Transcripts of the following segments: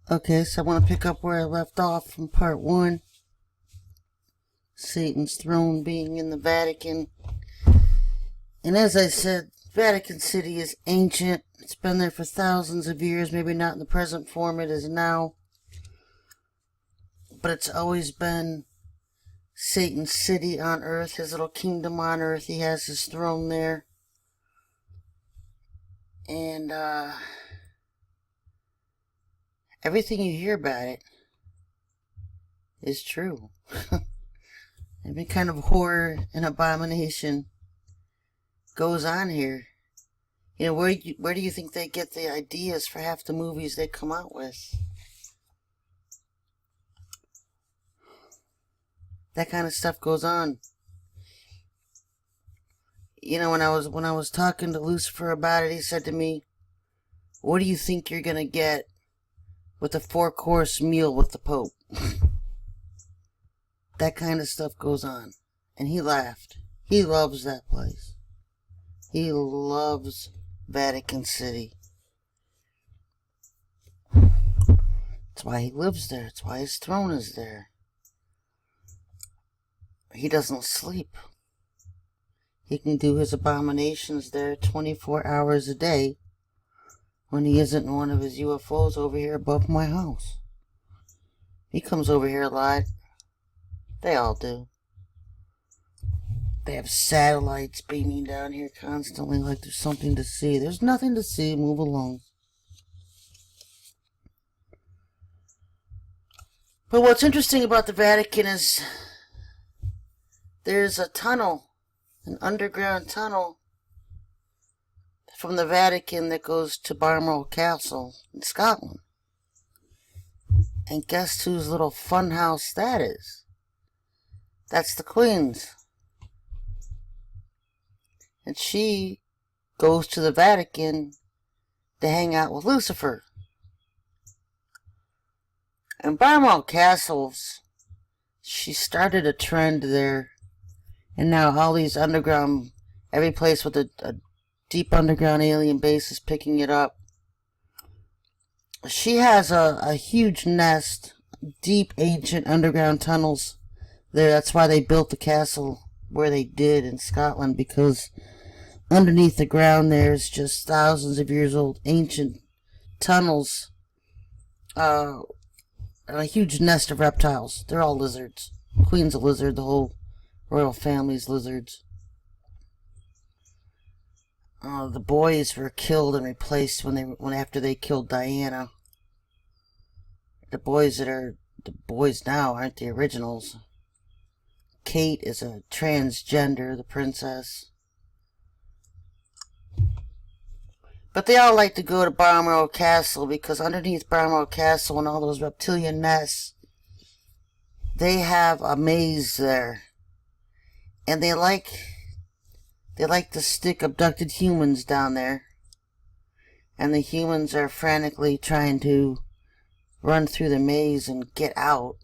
Okay, so I want to pick up where I left off from part 1. Satan's throne being in the Vatican. And as I said, Vatican City is ancient. It's been there for thousands of years, maybe not in the present form it is now. But it's always been Satan's city on earth, his little kingdom on earth. He has his throne there. And everything you hear about it is true. Every kind of horror and abomination goes on here. You know, where do you think they get the ideas for half the movies they come out with? That kind of stuff goes on. You know, when I was talking to Lucifer about it, he said to me, "What do you think you're gonna get with a 4-course meal with the Pope?" That kind of stuff goes on. And he laughed. He loves that place. He loves Vatican City. That's why he lives there. That's why his throne is there. He doesn't sleep. He can do his abominations there 24 hours a day when he isn't in one of his UFOs over here above my house. He comes over here a lot. They all do. They have satellites beaming down here constantly like there's something to see. There's nothing to see. Move along. But what's interesting about the Vatican is there's a tunnel, an underground tunnel from the Vatican that goes to Balmoral Castle in Scotland. And guess whose little fun house that is? That's the Queen's. And she goes to the Vatican to hang out with Lucifer. And Balmoral Castles, she started a trend there. And now all these underground, every place with a deep underground alien base is picking it up. She has a huge nest, deep ancient underground tunnels there. That's why they built the castle where they did in Scotland, because underneath the ground there's just thousands of years old ancient tunnels, and a huge nest of reptiles. They're all lizards. Queen's a lizard, the whole royal family's lizards. The boys were killed and replaced when after they killed Diana. The boys now aren't the originals. Kate is a transgender, the princess. But they all like to go to Balmoral Castle because underneath Balmoral Castle and all those reptilian nests, they have a maze there. And they like to stick abducted humans down there. And the humans are frantically trying to run through the maze and get out,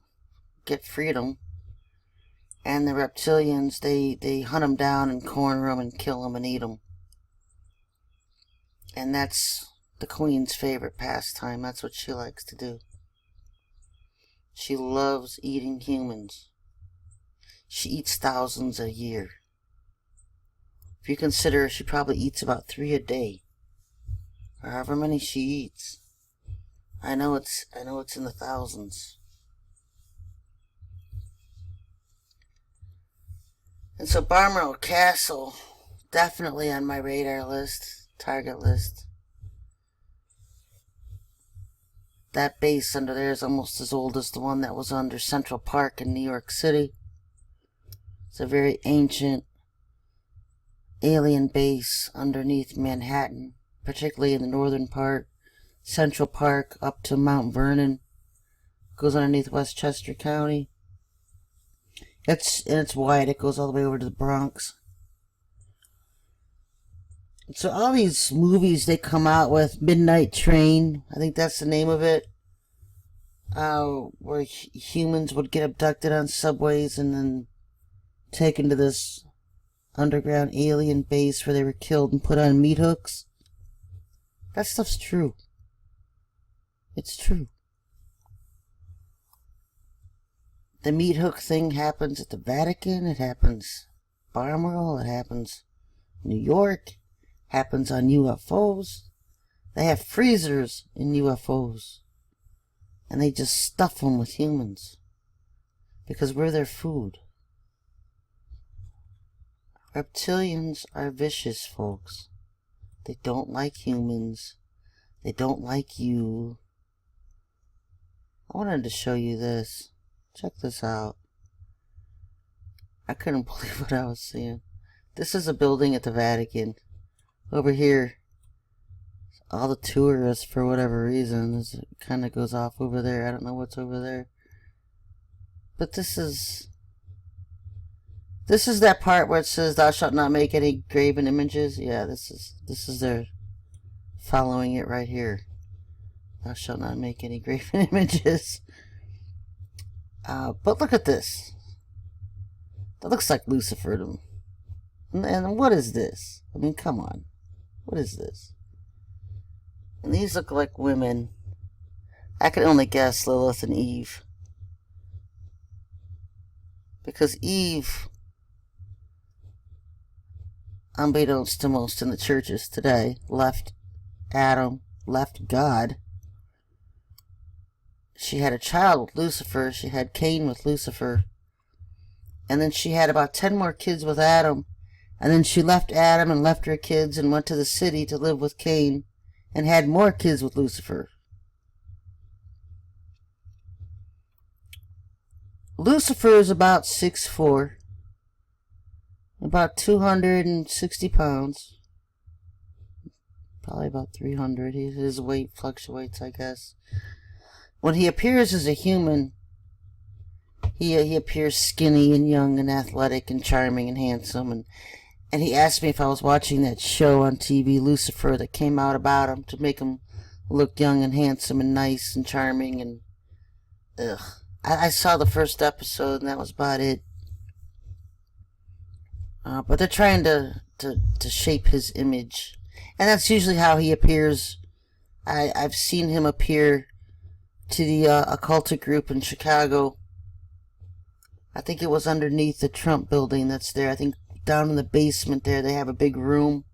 get freedom. And the reptilians, they hunt them down and corner them and kill them and eat them. And that's the Queen's favorite pastime. That's what she likes to do. She loves eating humans. She eats thousands a year. If you consider, she probably eats about 3 a day, or however many she eats. I know it's in the thousands. And so Balmoral Castle, definitely on my radar list, target list. That base under there is almost as old as the one that was under Central Park in New York City. It's a very ancient alien base underneath Manhattan, particularly in the northern part. Central Park up to Mount Vernon. Goes underneath Westchester County. It's wide. It goes all the way over to the Bronx. So all these movies they come out with, Midnight Train, I think that's the name of it, where humans would get abducted on subways and then taken to this underground alien base where they were killed and put on meat hooks. That stuff's true. It's true. The meat hook thing happens at the Vatican. It happens Balmoral. It happens New York. Happens on UFOs. They have freezers in UFOs. And they just stuff them with humans. Because we're their food. Reptilians are vicious, folks. They don't like humans. They don't like you. I wanted to show you this. Check this out. I couldn't believe what I was seeing. This is a building at the Vatican. Over here, all the tourists, for whatever reason, it kind of goes off over there. I don't know what's over there. But this is that part where it says, "Thou shalt not make any graven images." Yeah, this is their following it right here. "Thou shalt not make any graven images." But look at this. That looks like Lucifer to me. And what is this? I mean, come on. What is this? And these look like women. I can only guess Lilith and Eve. Because Eve, unbeknownst to most in the churches today, left Adam, left God. She had a child with Lucifer. She had Cain with Lucifer. And then she had about 10 more kids with Adam. And then she left Adam and left her kids and went to the city to live with Cain. And had more kids with Lucifer. Lucifer is about 6'4". About 260 pounds. Probably about 300. His weight fluctuates, I guess. When he appears as a human, he appears skinny and young and athletic and charming and handsome. And he asked me if I was watching that show on TV, Lucifer, that came out about him to make him look young and handsome and nice and charming. And I saw the first episode and that was about it. But they're trying to shape his image. And that's usually how he appears. I've seen him appear to the occultic group in Chicago. I think it was underneath the Trump building that's there. I think down in the basement there they have a big room.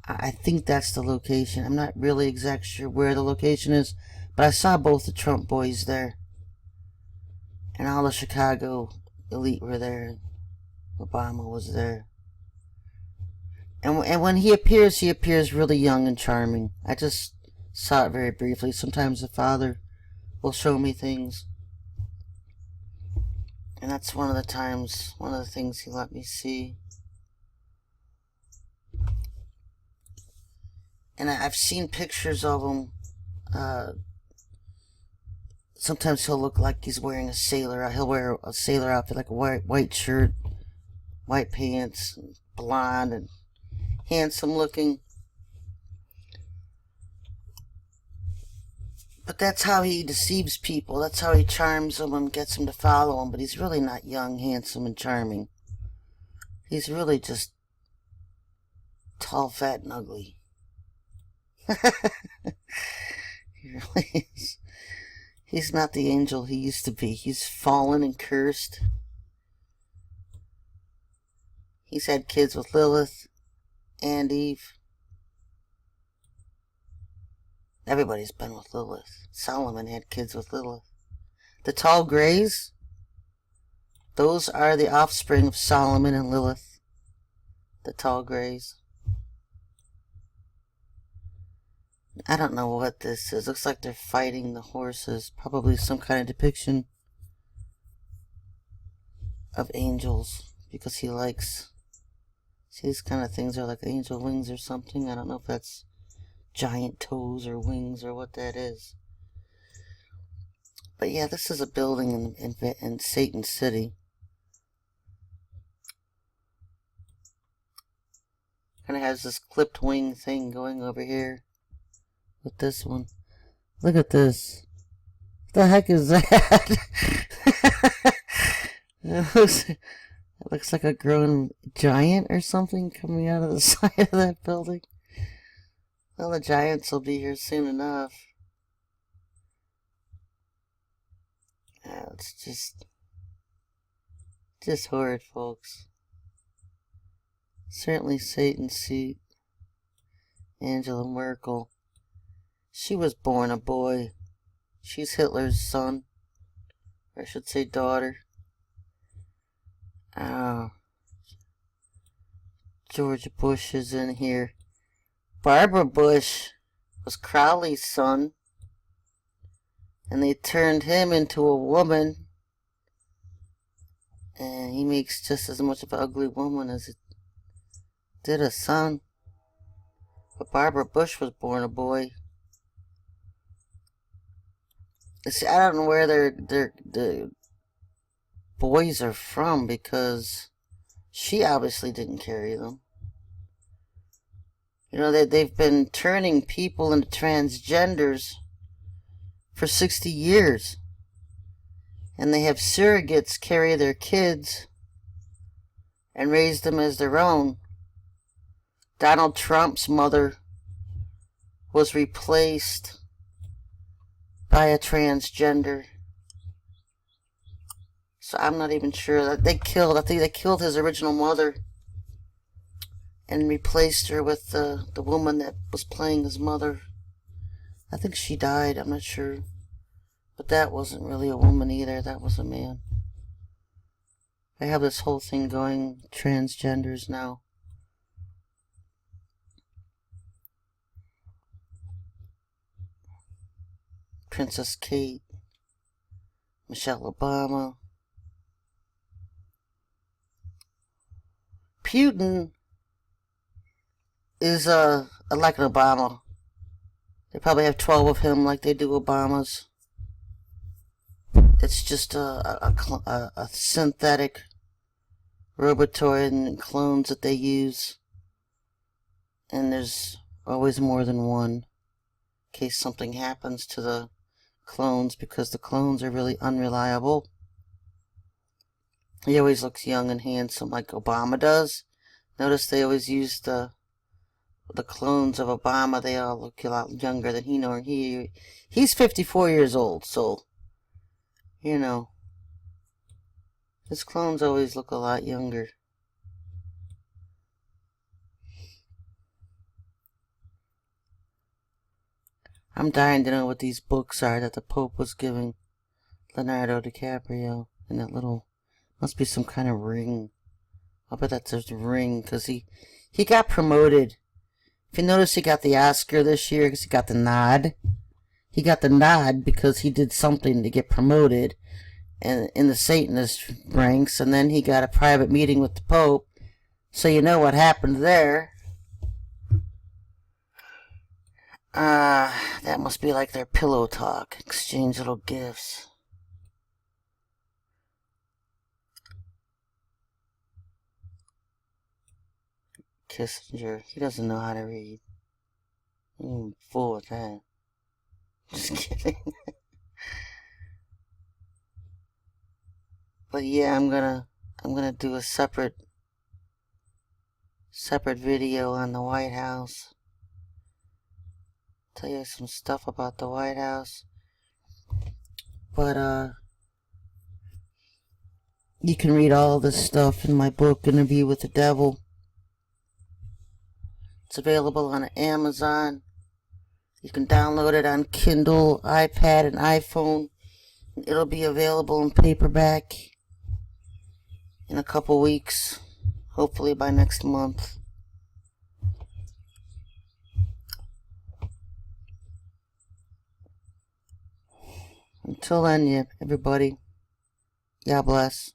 I think that's the location. I'm not really exactly sure where the location is, but I saw both the Trump boys there. And all the Chicago elite were there. Obama was there. And when he appears really young and charming. I just saw it very briefly. Sometimes the Father will show me things. And that's one of the things he let me see. And I've seen pictures of him. Sometimes he'll look like he's wearing a sailor. He'll wear a sailor outfit, like a white shirt, white pants, blonde, and handsome looking. But that's how he deceives people. That's how he charms them and gets them to follow him. But he's really not young, handsome, and charming. He's really just tall, fat, and ugly. He really is. He's not the angel he used to be. He's fallen and cursed. He's had kids with Lilith and Eve. Everybody's been with Lilith. Solomon had kids with Lilith. The tall grays, those are the offspring of Solomon and Lilith. The tall grays. I don't know what this is. Looks like they're fighting the horses. Probably some kind of depiction of angels. Because he likes... See, these kind of things are like angel wings or something. I don't know if that's giant toes or wings or what that is. But yeah, this is a building in Satan City. Kind of has this clipped wing thing going over here. With this one. Look at this. What the heck is that? It looks like a grown giant or something coming out of the side of that building. Well, the giants will be here soon enough. It's just... Just horrid, folks. Certainly Satan's seat. Angela Merkel. She was born a boy. She's Hitler's son. Or I should say daughter. George Bush is in here. Barbara Bush was Crowley's son. And they turned him into a woman. And he makes just as much of an ugly woman as it did a son. But Barbara Bush was born a boy. See, I don't know where the boys are from, because she obviously didn't carry them. You know, they've been turning people into transgenders for 60 years. And they have surrogates carry their kids and raise them as their own. Donald Trump's mother was replaced by a transgender. So I'm not even sure that I think they killed his original mother and replaced her with the woman that was playing his mother. I think she died, I'm not sure. But that wasn't really a woman either, that was a man. They have this whole thing going, transgenders now. Princess Kate, Michelle Obama. Putin is like an Obama. They probably have 12 of him like they do Obama's. It's just a synthetic robotoid and clones that they use. And there's always more than one, in case something happens to the clones, because the clones are really unreliable. He always looks young and handsome like Obama does. Notice they always use the clones of Obama. They all look a lot younger than he's 54 years old, so you know, his clones always look a lot younger. I'm dying to know what these books are that the Pope was giving Leonardo DiCaprio in that little, must be some kind of ring. I bet that's a ring, because he got promoted. If you notice, he got the Oscar this year because he got the nod. He got the nod because he did something to get promoted in the Satanist ranks, and then he got a private meeting with the Pope. So you know what happened there. That must be like their pillow talk. Exchange little gifts. Kissinger, he doesn't know how to read. Fool with that. Just kidding. But yeah, I'm gonna do a separate video on the White House. Tell you some stuff about the White House. But you can read all this stuff in my book, Interview with the Devil. It's available on Amazon. You can download it on Kindle, iPad, and iPhone. It'll be available in paperback in a couple weeks. Hopefully by next month. Until then, yeah, everybody, God bless.